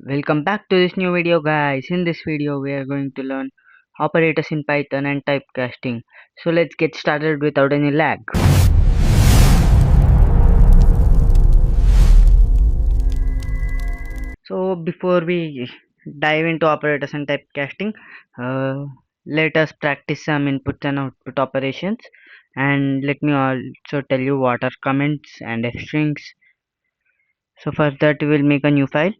Welcome back to this new video, guys. In this video we are going to learn operators in Python and typecasting. So let's get started without any lag. So before we dive into operators and typecasting, uh, let us practice some input and output operations, and let me also tell you what are comments and f strings. So for that we will make a new file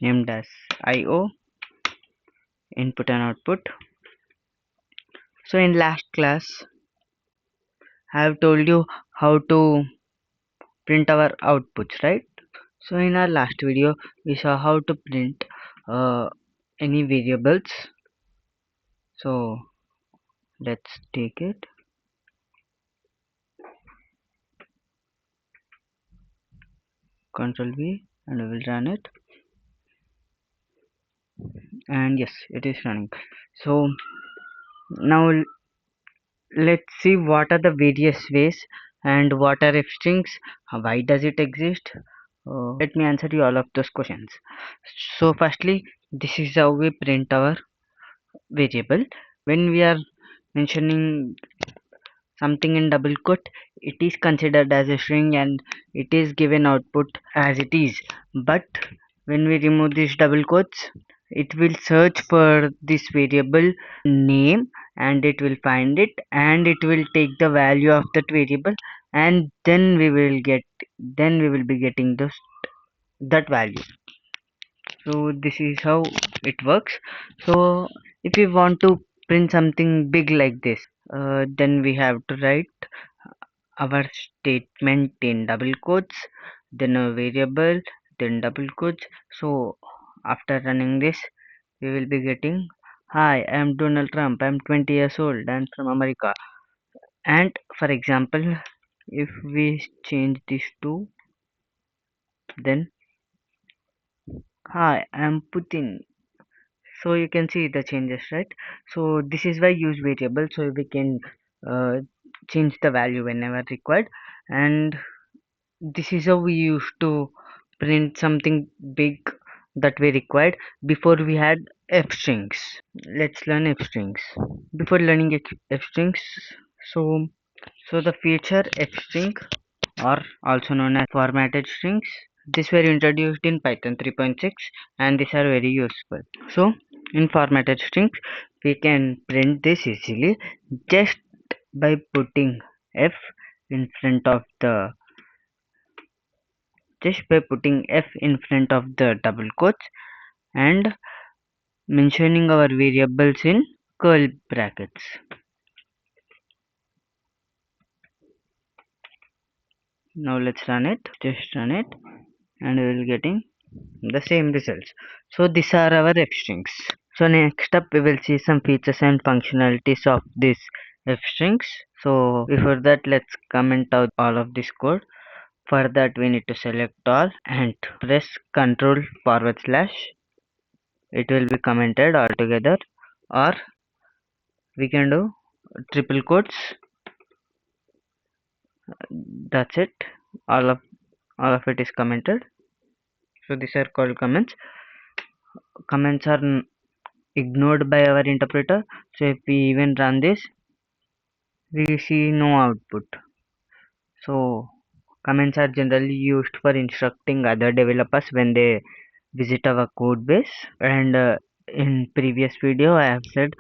named as io input and output. So in last class I have told you how to print our outputs, right? So in our last video we saw how to print uh, any variables. So let's take it, Control V, and we will run it. And yes, it is running. So now let's see what are the various ways and what are f strings, why does it exist. Let me answer you all of those questions. So firstly, this is how we print our variable. When we are mentioning something in double quote, it is considered as a string and it is given output as it is. But when we remove these double quotes, it will search for this variable name and it will find it and it will take the value of that variable, and then we will be getting this that value. So this is how it works. So if we want to print something big like this, then we have to write our statement in double quotes, then a variable, then double quotes. So after running this we will be getting, hi, I am Donald Trump, I am 20 years old and from America. And for example, if we change this to, then, hi, I am Putin. So you can see the changes, right? So this is why use variable, so we can uh, change the value whenever required. And this is how we used to print something big that we required. Before we had f strings. Let's learn f strings. Before learning f strings, so the feature f string, or also known as formatted strings, these were introduced in Python 3.6 and these are very useful. So in formatted strings we can print this easily just by putting f in front of the double quotes and mentioning our variables in curly brackets. Now let's run it, just run it, and we will getting the same results. So these are our f strings. So next up we will see some features and functionalities of these f strings. So before that, let's comment out all of this code. For that we need to select all and press Ctrl forward slash. It will be commented all together, or we can do triple quotes. That's it. All of it is commented. So these are called comments. Comments are ignored by our interpreter. So if we even run this, we see no output. So comments are generally used for instructing other developers when they visit our code base. And in previous video I have said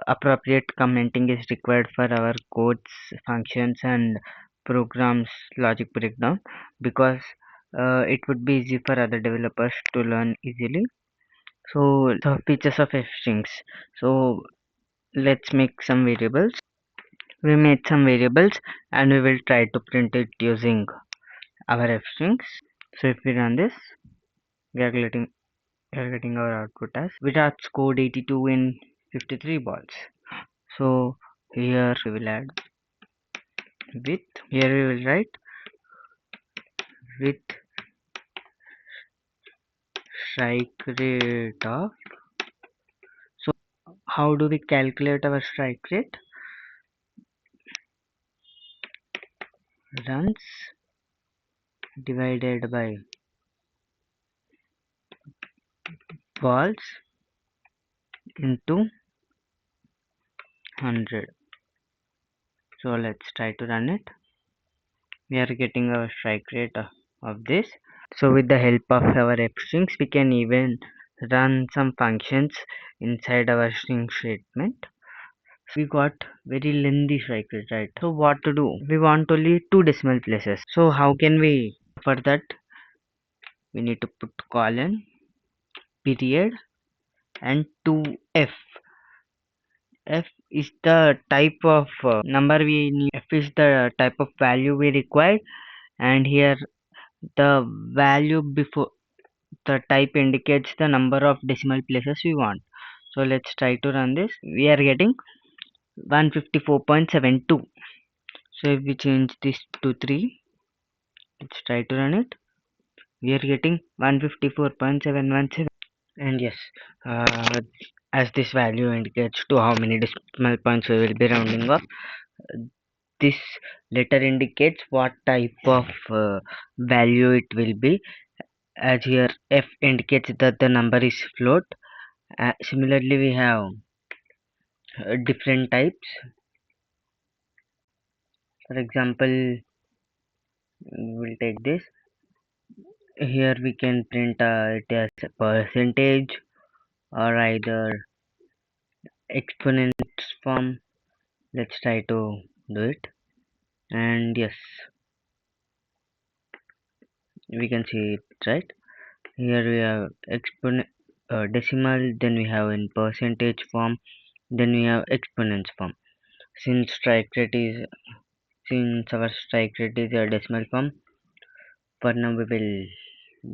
appropriate commenting is required for our codes, functions and programs logic breakdown, because it would be easy for other developers to learn easily. So the features of f strings. So let's make some variables. We made some variables and we will try to print it using our f strings. So if we run this, we are getting our output as Virat scored 82 in 53 balls. So here we will add with, here we will write with strike rate of. So how do we calculate our strike rate? Runs divided by false into 100. So let's try to run it. We are getting a strike rate of this. So with the help of our f strings, we can even run some functions inside our string statement. We got very lengthy strike rate, right? So what to do? We want only two decimal places. So how can we? For that, we need to put colon, period, and 2f. F is the type of number we need. F is the type of value we require, and here the value before the type indicates the number of decimal places we want. So let's try to run this. We are getting 154.72. So if we change this to 3, let's try to run it. We are getting 154.717. And yes, uh, as this value indicates to how many decimal points we will be rounding off, this letter indicates what type of value it will be, as here f indicates that the number is float. Similarly, we have different types. For example, we'll take this. Here we can print it as a percentage or either exponents form. Let's try to do it. And yes, we can see it, right? Here we have exponent decimal, then we have in percentage form, then we have exponents form. Since our strike rate is a decimal form, for now we will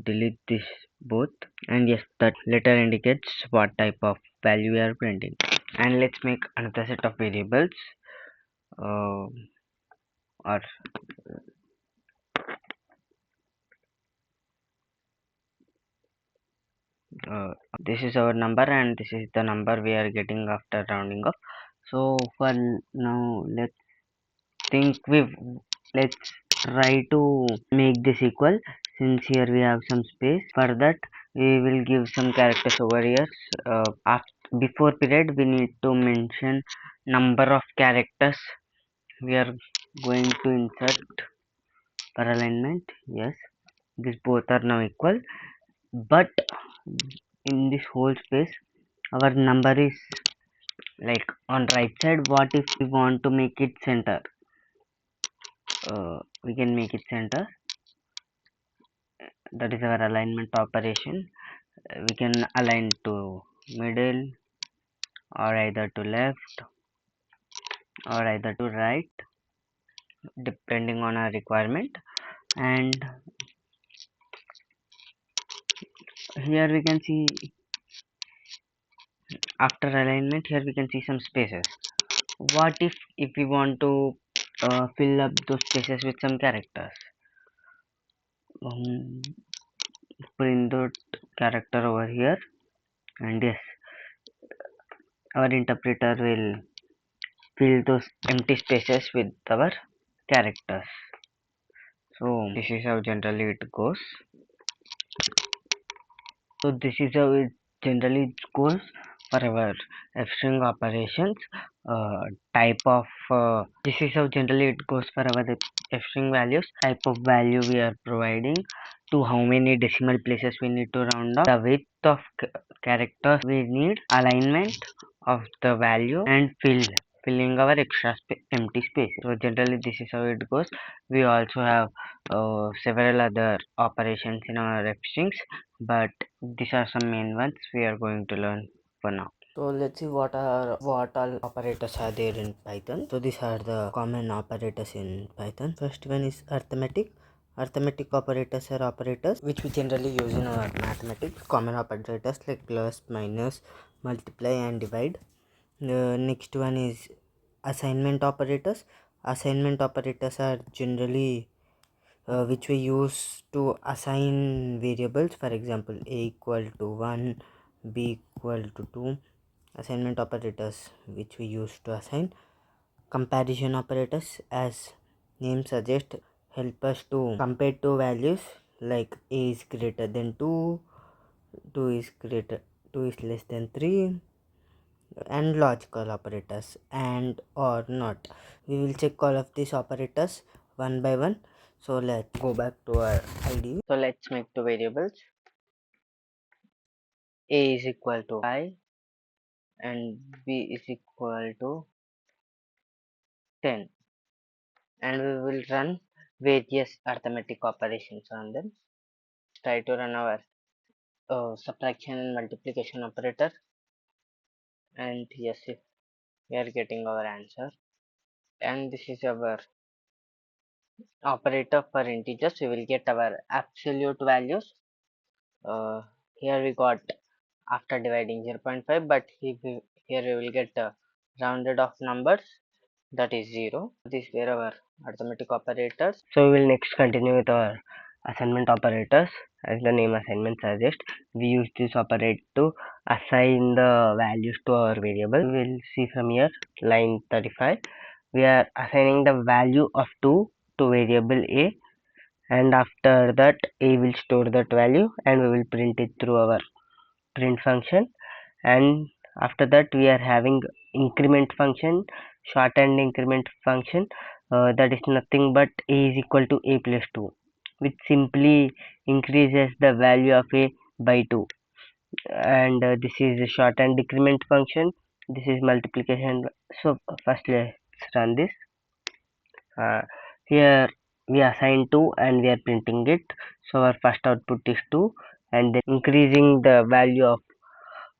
delete this both. And yes, that letter indicates what type of value we are printing. And let's make another set of variables, uh, or this is our number and this is the number we are getting after rounding off. So for now, let's try to make this equal. Since here we have some space, for that we will give some characters over here. Before period we need to mention number of characters we are going to insert per alignment. Yes, these both are now equal, but in this whole space our number is like on right side. What if we want to make it center? We can make it center. That is our alignment operation. We can align to middle or either to left or either to right, depending on our requirement. And here we can see, after alignment, here we can see some spaces. What if we want to fill up those spaces with some characters? um, Print that character over here, and yes, our interpreter will fill those empty spaces with our characters. So this is how generally it goes. So this is how it generally goes for our f-string operations. Type of This is how generally it goes for our f-string values. Type of value we are providing, to how many decimal places we need to round off, the width of characters we need, alignment of the value, and filling our extra empty space. So generally this is how it goes. We also have several other operations in our f strings, but these are some main ones we are going to learn for now. So let's see what all operators are there in Python. So these are the common operators in Python. First one is arithmetic. Arithmetic operators are operators which we generally use in our mathematics. Common operators like plus, minus, multiply and divide. The next one is assignment operators. Assignment operators are generally which we use to assign variables. For example, a equal to 1, b equal to 2. Assignment operators which we use to assign. Comparison operators, as name suggests, help us to compare two values, like a is greater than 2, 2 is greater 2 is less than 3, and logical operators and or not. We will check all of these operators one by one. So let's go back to our IDE. So let's make two variables. A is equal to 5 and B is equal to 10, and we will run various arithmetic operations on them. Try to run our subtraction and multiplication operator, and yes, if we are getting our answer. And this is our operator for integers. We will get our absolute values. uh, Here we got after dividing 0.5, but here we will get rounded off numbers, that is 0. These were our arithmetic operators. So we will next continue with our assignment operators. As the name assignment suggests, we use this operator to assign the values to our variable. We will see from here, line 35. We are assigning the value of 2 to variable a, and after that a will store that value and we will print it through our print function. And after that we are having increment function, shortened increment function, that is nothing but a is equal to a plus 2, which simply increases the value of a by 2. And this is a shortened decrement function, this is multiplication. So first let's run this. uh, Here we assign 2 and we are printing it, so our first output is 2, and then increasing the value of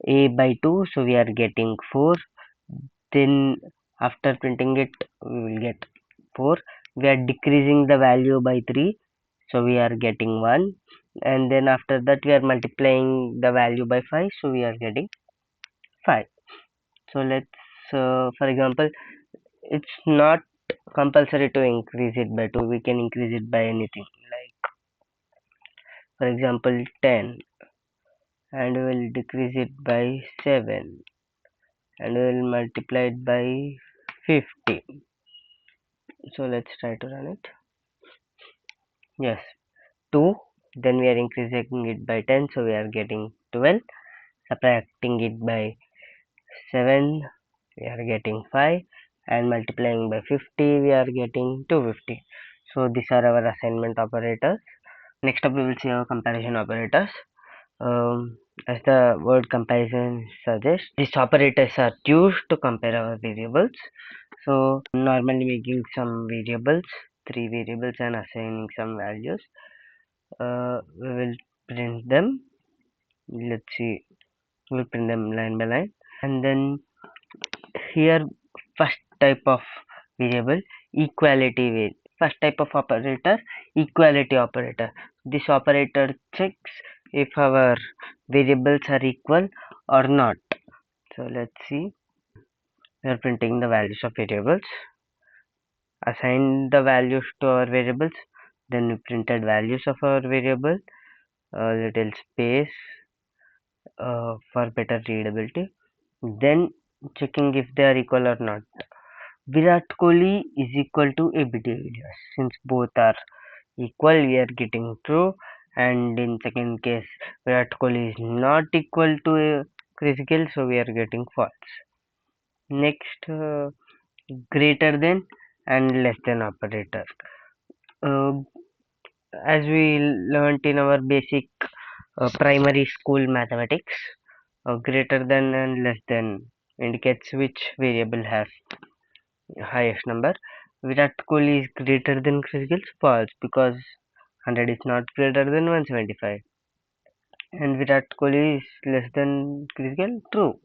a by 2, so we are getting 4. Then after printing it we will get 4. We are decreasing the value by 3, so we are getting 1. And then after that we are multiplying the value by 5, so we are getting 5. So let's for example, it's not compulsory to increase it by 2, we can increase it by anything, like for example 10, and we will decrease it by 7, and we will multiply it by 50. So let's try to run it. Yes, 2, then we are increasing it by 10, so we are getting 12. Subtracting it by 7, we are getting 5, and multiplying by 50 we are getting 250. So these are our assignment operators. Next up we will see our comparison operators. As the word comparison suggests, these operators are used to compare our variables. So normally making some variables, three variables, and assigning some values. We will print them. Let's see, we'll print them line by line. And then here, first type of variable, equality first type of operator, equality operator. This operator checks if our variables are equal or not. So let's see, we are printing the values of variables, assign the values to our variables, then we printed values of our variable, a little space for better readability, then checking if they are equal or not. Virat Kohli is equal to AB de Villiers. Since both are equal, we are getting true. And in second case, Virat Kohli is not equal to Chris Gayle, so we are getting false. Next, greater than and less than operator. Uh, as we learnt in our basic primary school mathematics, greater than and less than indicates which variable has highest number. Virat Kohli is greater than Chris Gayle, false, because 100 is not greater than 175. And Virat Kohli is less than Chris Gayle, true.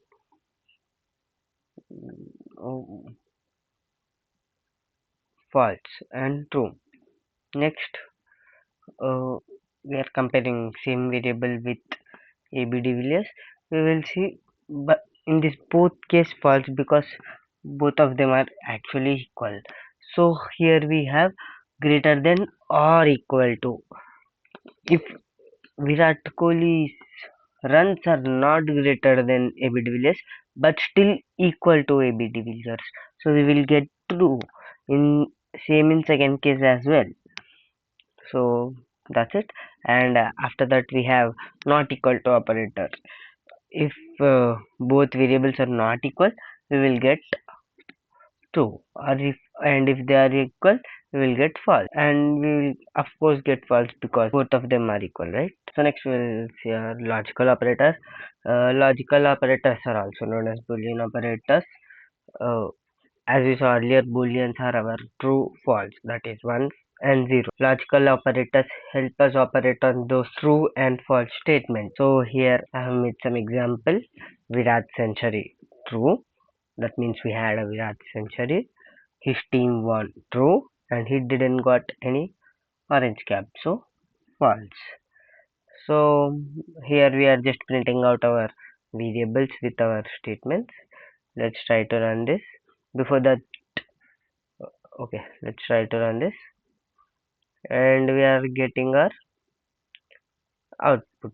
Oh, false and true. Next, we are comparing same variable with AB de Villiers. We will see, but in this both case false, because both of them are actually equal. So here we have greater than or equal to. If Virat Kohli's runs are not greater than AB de Villiers, but still equal to AB de Villiers, so we will get true. In same in second case as well. So that's it. And after that we have not equal to operator. if both variables are not equal, we will get true, or if they are equal, we will get false, and we will of course get false because both of them are equal, right? So next we will see our logical operators. Logical operators are also known as Boolean operators. uh, as we saw earlier, booleans are our true false, that is 1 and 0. Logical operators help us operate on those true and false statements. So here I have made some example. Virat century, true, that means we had a Virat century. His team won, true, and he didn't got any orange cap, so false. So here we are just printing out our variables with our statements. Let's try to run this. Before that, okay, let's try to run this, and we are getting our output.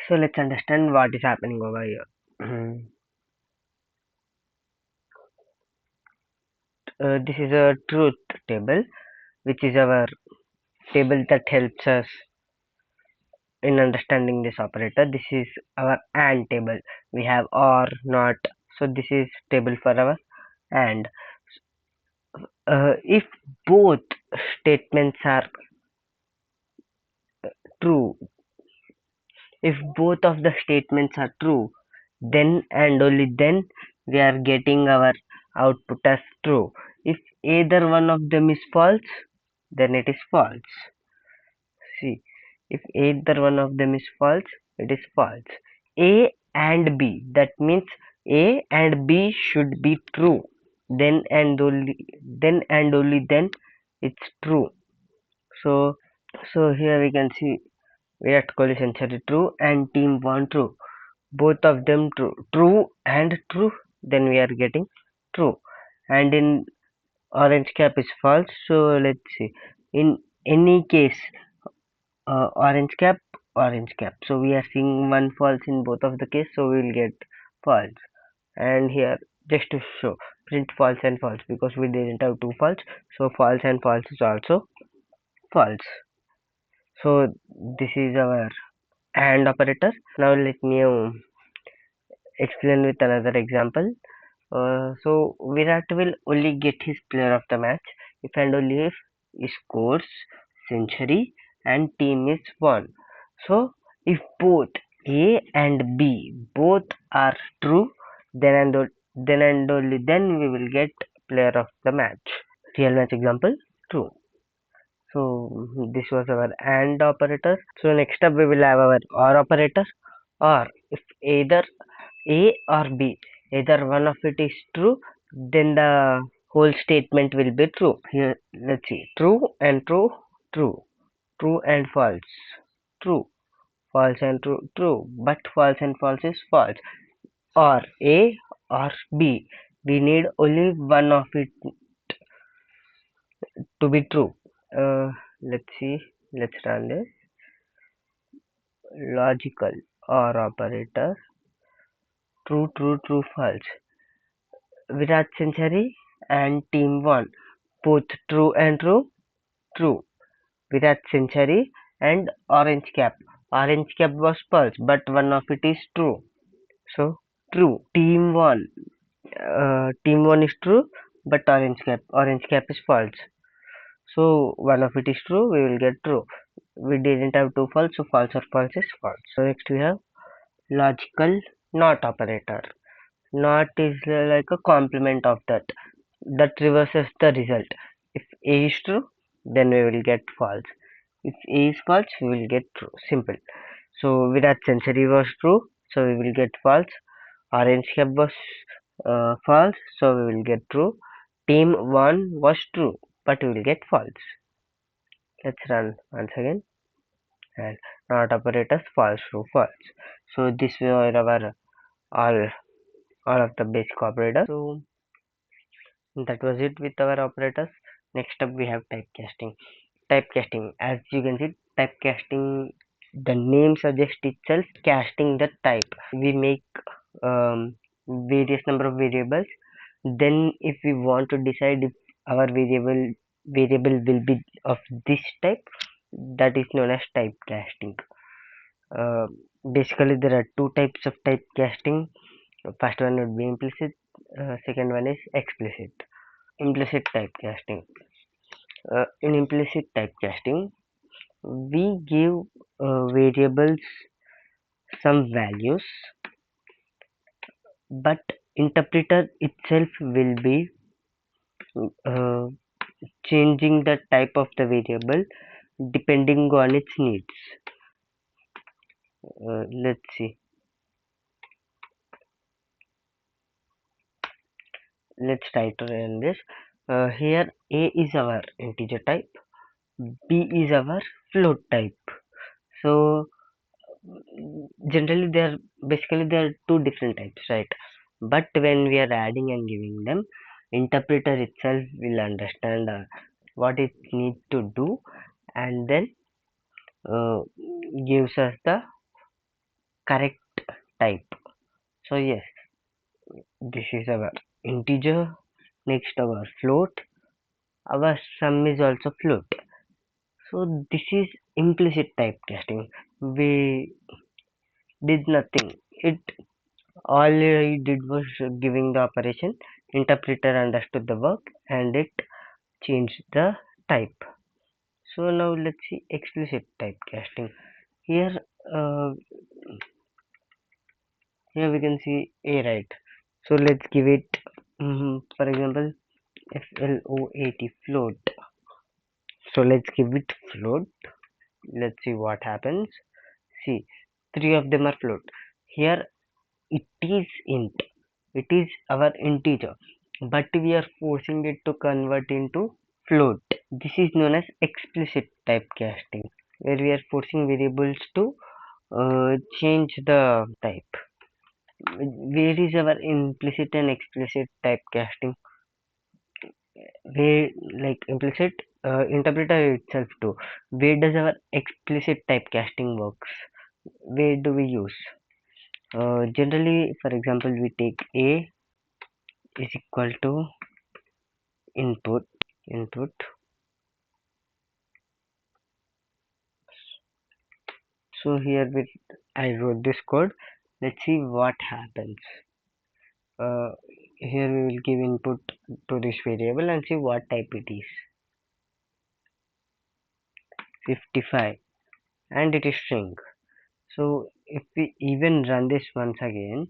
So let's understand what is happening over here. This is a truth table, which is our table that helps us in understanding this operator. This is our AND table. We have OR, NOT. So this is table for our AND. If both statements are true, if both of the statements are true, then and only then we are getting our output as true. If either one of them is false, then it is false. See, if either one of them is false, it is false. A and B, that means A and B should be true. Then and only then it's true. So here we can see Virat Kohli century true and team won true. Both of them true. True and true. Then we are getting true. And in orange cap is false. So let's see. In any case, orange cap, so we are seeing one false in both of the case, so we will get false. And here, just to show, print false and false, because we didn't have two false, so false and false is also false. So this is our AND operator. Now let me explain with another example. So Virat will only get his player of the match if and only if he scores century and team is won. So if both A and B both are true, then and only then we will get player of the match. Real match example, true. So this was our AND operator. So next up we will have our OR operator. Or if either A or B, either one of it is true, then the whole statement will be true. Here, let's see, true and true, true, true and false, true, false and true, true, but false and false is false. Or A or B, we need only one of it to be true. Let's see, let's run this. Logical OR operator, true, true, true, false. Virat century and team won. Both true and true, true. Virat century and orange cap. Orange cap was false, but one of it is true. So true. Team won. Team one is true, but orange cap is false. So one of it is true. We will get true. We didn't have two false, so false or false is false. So next we have logical not operator. Not is like a complement of that reverses the result. If A is true, then we will get false. If A is false, we will get true. Simple. So Virat century was true, so we will get false. Orange cap was false, so we will get true. Team 1 was true, but we will get false. Let's run once again. And not operators false, true, false. So this were our all all of the basic operators. So that was it with our operators. Next up we have typecasting. Typecasting, as you can see, typecasting, the name suggests itself, casting the type. We make various number of variables, then if we want to decide if our variable will be of this type, that is known as typecasting. Uh, Basically, there are two types of typecasting. First one would be implicit, second one is explicit. Implicit typecasting. In implicit typecasting, we give variables some values, but interpreter itself will be uh, changing the type of the variable depending on its needs. Let's see. Let's try to run this. Here A is our integer type, B is our float type. So generally there are two different types, right? But when we are adding and giving them, interpreter itself will understand what it needs to do, and then uh, gives us the correct type. So yes, this is our integer. Next our float. Our sum is also float. So this is implicit typecasting. We did nothing. It all I did was giving the operation. Interpreter understood the work and it changed the type. So now let's see explicit typecasting. Here, uh, here we can see A, right? So let's give it, for example, float float. So let's give it float. Let's see what happens. See, three of them are float. Here it is int. It is our integer, but we are forcing it to convert into float. This is known as explicit typecasting, where we are forcing variables to change the type. Where is our implicit and explicit typecasting? Where, like implicit, interpreter itself too. Where does our explicit typecasting works? Where do we use? Generally, for example, we take A is equal to input. So here with I wrote this code. Let's see what happens. uh, Here we will give input to this variable and see what type it is. 55, and it is string. So if we even run this once again,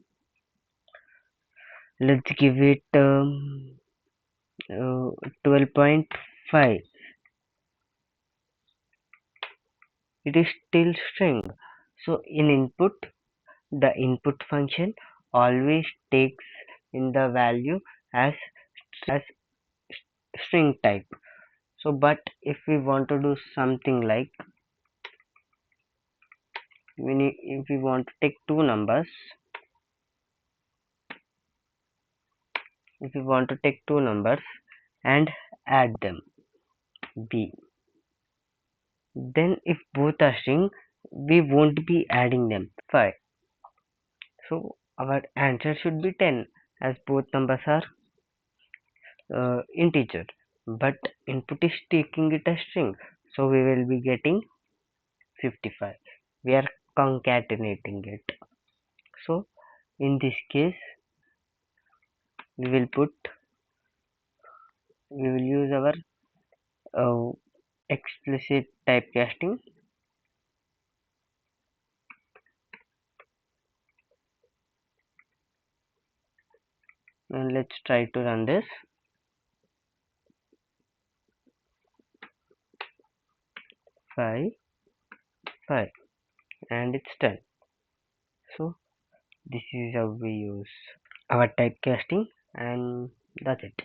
let's give it 12.5. It is still string. So in input, the input function always takes in the value as string type. So but if we want to do something like, if we want to take two numbers, if we want to take two numbers and add them, b, then if both are string, we won't be adding them. 5. So our answer should be 10, as both numbers are integer, but input is taking it as string, so we will be getting 55. We are concatenating it. So in this case, we will put we will use our uh, explicit typecasting, and let's try to run this. 5 5, and it's done. So this is how we use our typecasting, and that's it.